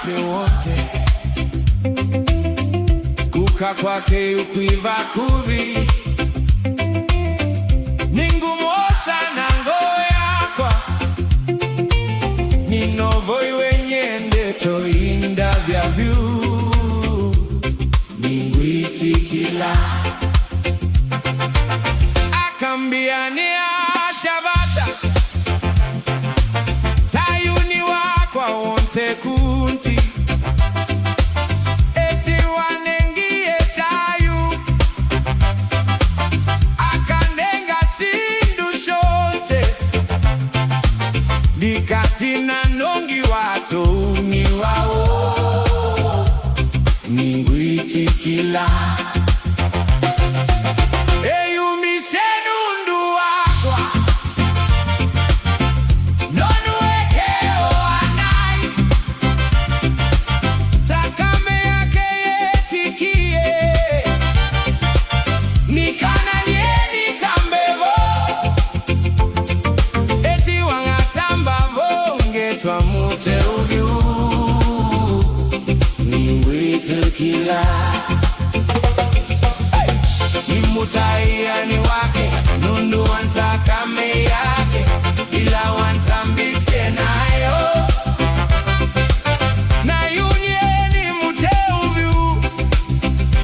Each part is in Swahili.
wake wote, kuka kwake ukwiva kuvi ningumu sana ngoyakwa ninovo iwenyende toinda vyavyu ningwitikila akambiania shabata tayuni wakwa wonte kunti eti wanengie tayu akanenga sindu shonte dikatina nongi wato uni wao ningwitikila Nimutaiya ni wake nundu wantaka me yake ila wantambise nayo na yunye ni muteuvyu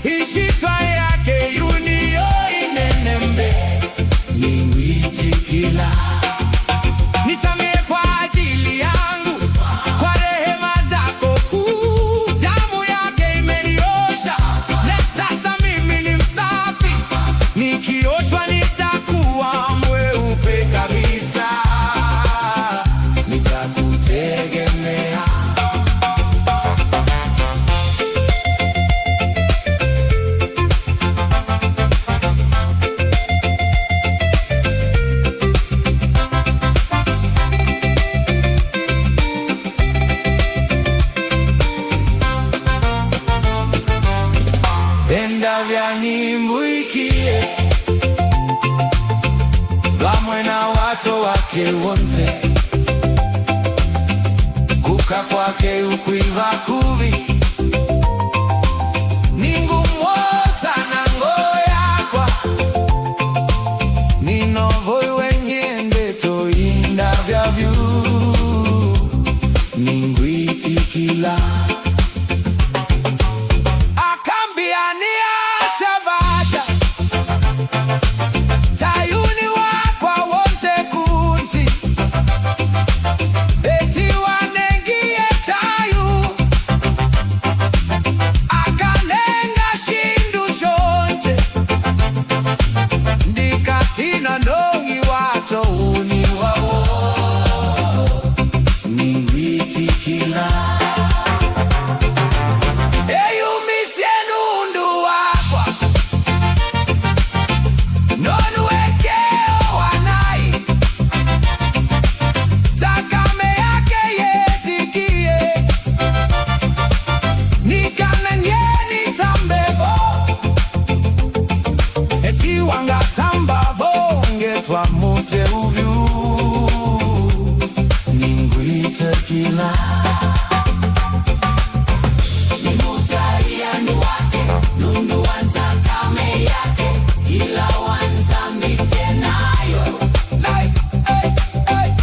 ishitwa yake yuniyo inenembe ningwitikila nisamehe kwa ajili yangu kwa rehema zako kuu damu yake imeniosha na sasa mimi ni msafi nikioshwa nitakuwa mweupe kabisa nitakutegemea enda vyanimbuikie vamwe na watu wake wonte kuka kwake ukwiva kuvi ningumwosa na ngoyakwa ninovoi wenyende toinda vyavyu ningwitikila tina nongi wato uni wao ningwitikila eyumisye nundu wakwa noluwekeo wanai takame yake yetikie nikananyeni tambevo eti wangatamba twa muteuvyu ningwitikila nimutaiya ni wake nundu wantaka me yake ila wantambise nayo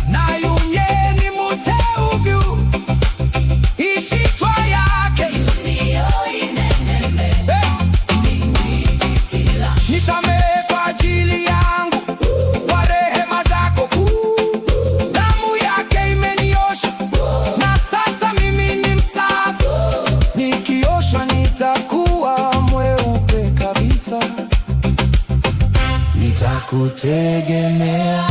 na yunye ni muteuvyu ishitwa yake yuniyo inenembe ningwitikila nisamehe kwa ajili yangu kwa rehema zako kuu damu yake imeniosha na sasa mimi ni msafi nikioshwa nitakuwa mweupe kabisa nitakutegemea